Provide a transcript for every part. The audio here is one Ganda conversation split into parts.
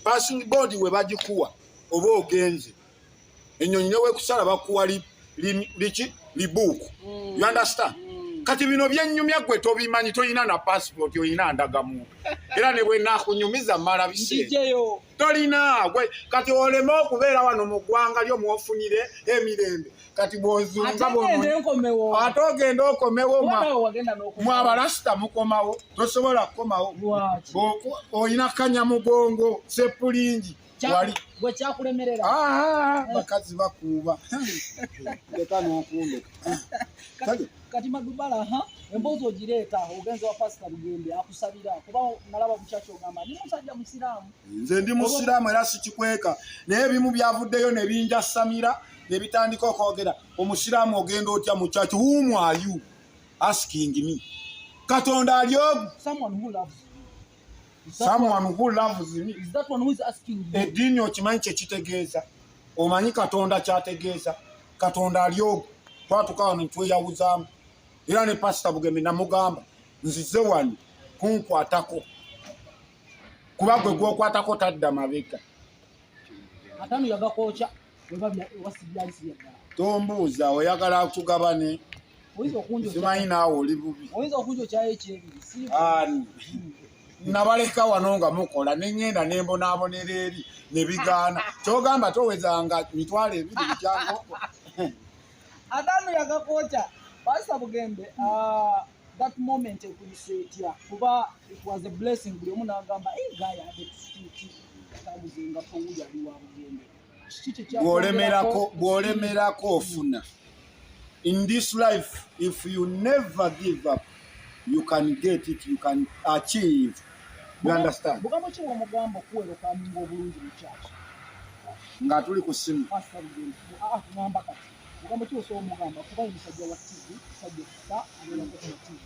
passing board we bagikuwa oba ogenze ennyonyi newe kusala bakuwa libuku. You understand? Kati bino byennyumya gwe tobimanyi toyina na passport oyina ndagamu era ne bwe nakunyumiza mala biseeyo tolina gwe kati olema okubeera wano mu ggwanga lyo mwofunire emirembe kati bwozunga bono ate ogenda okomewo mwabalasita mukomawo tosobola kukomawo oyina kanyamugongo sepulingi wali gwe kyakulemerera bakazi bakuuba leka n'okumbe kati Madubala emboozi ogireeta ogenza wa pasita Bugembe akusabira kuba nalaba mukyaki ogamba ndi musajja musiraamu. Nze ndi musiraamu era sikikweka naye ebimu byavuddeyo ne binja samira ne bitandika okwogera omusiraamu ogenda otya mukyaki whom are you asking me Katonda ali ogu someone who loves me is that one who is asking you eddiini okimanyi kyekitegeeza omanyi Katonda kyategeeza Katonda ali ogu twatukawo ne tweyawuzaamu era ne pasita Bugembe namugamba nzize wano kunkwatako kuba gwe gwokwatako tadda mabega atanu yagakocha wasibyalisi tombuuza oyagala tugabane simanyi naawe oli bubi oyinza okunjo kyayo ekyebiri nabaleka wano nga mukola neŋŋenda nembonaabonera eri ne bigaana kyogamba towezanga mitwalo ebiri bikyakoko atanu yagakocha pasita Bugembe that moment ekulisetya kuba it was a blessing buli omu n'agamba guy had it kamuzinga fowuya ali wa Bugembe bw'olemerako ofuna in this life if you never give up you can get it you can achieve you understand bugambo ki omugamba okuweroka mingo obulungi mukyaki nga tuli ku simu pasita Bugembe ngamba kati bugambo ki osobola omugamba kuba omusajja wa TV musajja kusa abeerako ku TV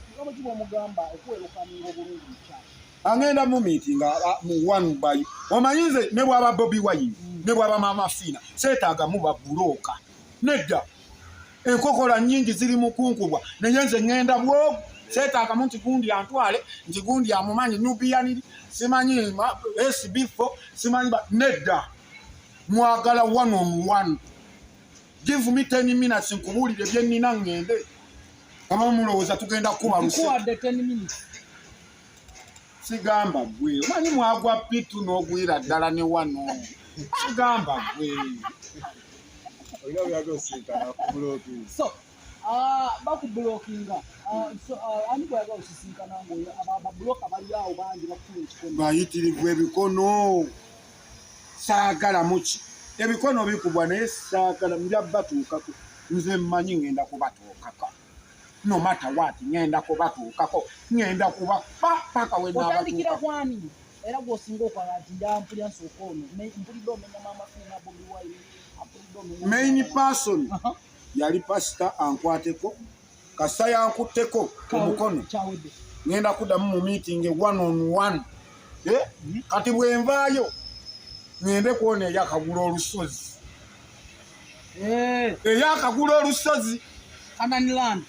bugambo ki omugamba okuweroka mingo obulungi mukyaki angenda mu meeting mu one by omanyize ne bwaba Bobi Wine ne bwaba Mama Fina seetaaga muba buloka nedda enkokola nnyingi ziri mu kunkubwa naye nze ŋŋenda bwo seetaaga mu ntigundi antwale ntigundi amumanyi nubiyaniri simanyi SB4 simanyi nedda mwagala one on one give me 10 minutes nkubuulire bye nnina ŋŋende kama mulowooza tugenda kuba nkuwadde 10 minutes sigamba gwe omanyi mwagwa pitu n'ogwira ddala ne wano sigamba gwe so bakubulookinga ani bwayaga osisinkana ngaoyo ababuloka bali awo bangi bakufuna ekikono bayitirivu ebikono saagala muki ebikono bikubwa naye saagala mbyabatuukako nze mmanyi ngenda kubatuukako no matter what ngenda kubatuukako ngenda kuba paka otandikira kwani era gwosinga okwala ati ndampulya nsooka ono mpulidde omenya Mama Fina Bobi Wine main person yali pasita ankwateko kasa yankutteko omukono ngenda kuddamu mu meeting one on one kati bwenvaayo ngende kuona eyakagula olusozi eyakagula olusozi Kananiland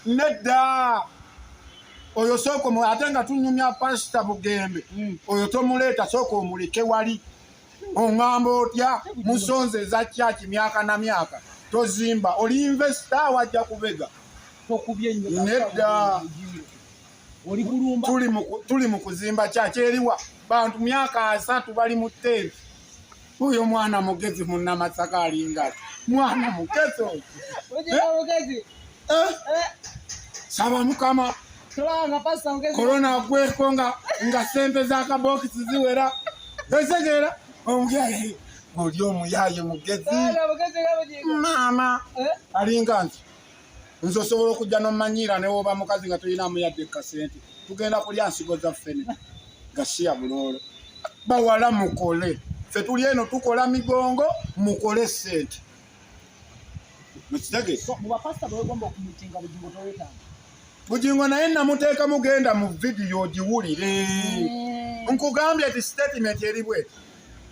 nedda oyo sooka ate nga tunyumya pasita Bugembe oyo tomuleeta sooka omuleke wali oŋŋamba otya musonzeza kyaki myaka na myaka tozimba oli investor wajja kubega nedda tuli mu kuzimba kyaki eriwa bantu myaka 3 bali mu tteeri oyo mwana mugezi munnamasaka alinga mwana mugezi oyo saba mukama korona gweko nga sente z'akabokisi ziwera esegera omuyaye oli omuyaye mugezi maama alinga nze osobola okujja n'omanyiira ne woba mukazi nga tulinamu yadde kasente tugenda kulya nsigo zaffene gasiya buloolo bawala mukole ffe tuli eno tukola migongo mukole sente mukitegeeza Bugingo naye namuteeka mugenda mu vidiyo ogiwulire nkugambye ti statement eri bweti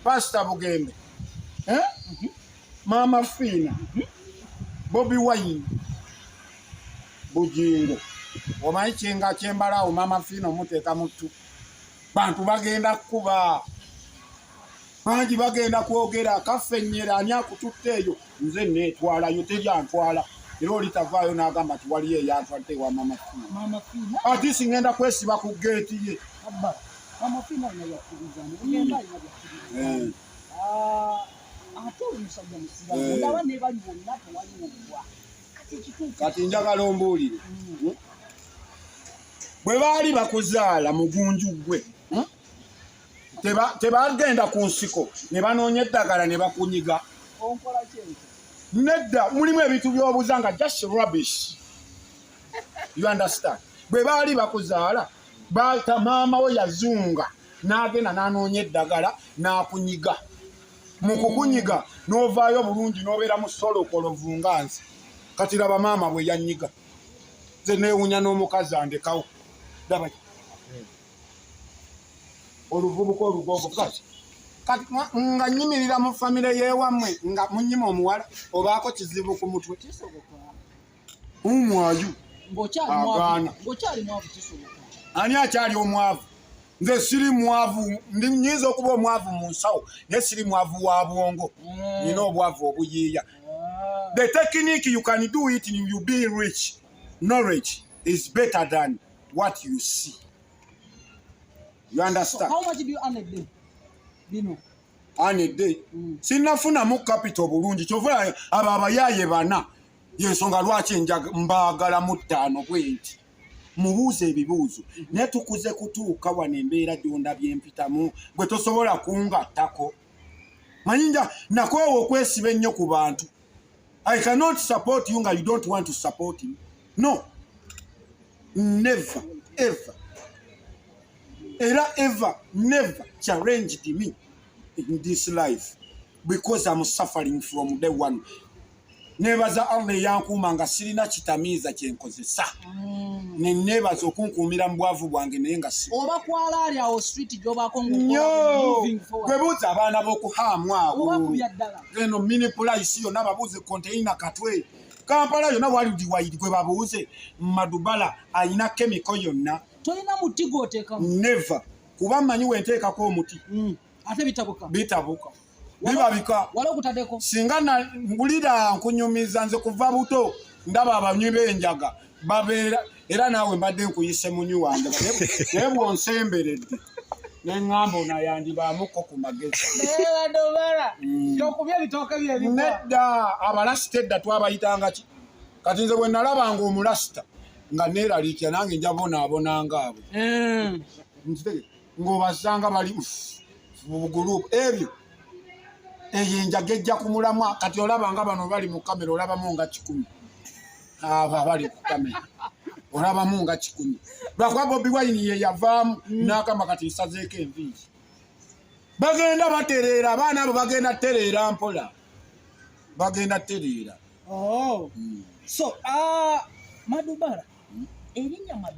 pasita Bugembe Mama Fina Bobi Wine Bugingo omanyi kyenga kyembalawo Mama Fina omuteeka mutu bantu bagenda kuba bangi bagenda kwogera kafenyera ani akututte eyo nze netwalayo teryantwala era olitavaayo n'agamba nti waliyo eyantwadde wa mama Fiina ati singenda kwesiba ku geeti ye mama Fiina alina byakkiriza ugenda alina byakkiriza ate omusajja musigamu ndaba ne bali bonna tewaliwo bwa kati njagala ombuulire bwe baali bakuzaala mugunju gwe tebagenda ku nsiko ne banoonya eddagala ne bakunyiga nedda mulimu ebintu by'obuza nga just rubbish you understand bwe baali bakuzaala baata maama we Yesuunga n'agenda n'anoonya eddagala n'akunyiga mu kukunyiga n'ovaayo bulungi n'obeera mu solokolovu nga nze kati laba maama bwe yanyiga nze neewunya n'omukazi andekawo daba oluvubuka olugogo kati nga nyimirira mu famire yewammwe nga munyima omuwala obaako kizibu ku mutwe umwayu agaana ani akyali omwavu nze siri mwavu nyinza okuba omwavu mu nsawo naye siri mwavu wa bwongo nina obwavu obuyiiya the technique you can do it you be rich knowledge is better than what you see. You understand? So how much do you earn a day? Bino. Earn a day? Sinafuna mu capital bulungi. Kyova aba abayaye bana. Yensonga lwaki mbagala mu 5 bwenti. Mubuuze ebibuuzo. Ne tukuze kutuuka wano embeera gyonda byempitamu bwe tosobola kungattako. Manyinja nakwewo okwesiba ennyo ku bantu. I cannot support you nga you don't want to support me. No. Never, ever. Ever, never challenged me in this life because I'm suffering from the one. Nebaza Allah yankuuma nga sirina kitamiiza kyenkozesa. Ne nebaza okunkuumira mu bwavu bwange naye nga si. Oba kwala ali awo street gy'obaako moving forward. Gwebuuza abaana b'okuhaamu awo. Oba kubya ddala. Eno mini price yonna babuuze container katwe. Kampala yonna wali wayidi gwe babuuze. Madubala ayina chemical yonna. Tolina muti gw'oteekamu. Never. Kuba mmanyi wenteekako omuti. Ate bitabuka. Bitabuka. Bibabika. Wala okutaddeko. Singa na mbulira nkunyumiza nze kuva buto ndaba abanywi b'enjaga babeera era naawe mbadde nkuyise munyi wange naye bw'onsemberedde neŋŋamba onayandibaamuko ku magezi. Madubala. Tokubya ebitooke bye ebiva. Nedda abalasita edda twabayitanga ki? Kati nze bwe nalabanga omulasita nga neeraliikya nange nja bonaabonanga abo. Ng'obasanga bali mu gurupu ebyo. Eyo enjaga ejja ku mulamwa kati olabanga bano bali mu kamera olabamu nga 10. Aba bali ku kamera olabamu nga 10. Lwakuba Bobi Wine ye yavaamu n'agamba kati nsazeeko enviiri. Bagenda batereera abaana abo bagenda tereera mpola. Bagenda tereera. So, Madubala. Erinnya Madubala.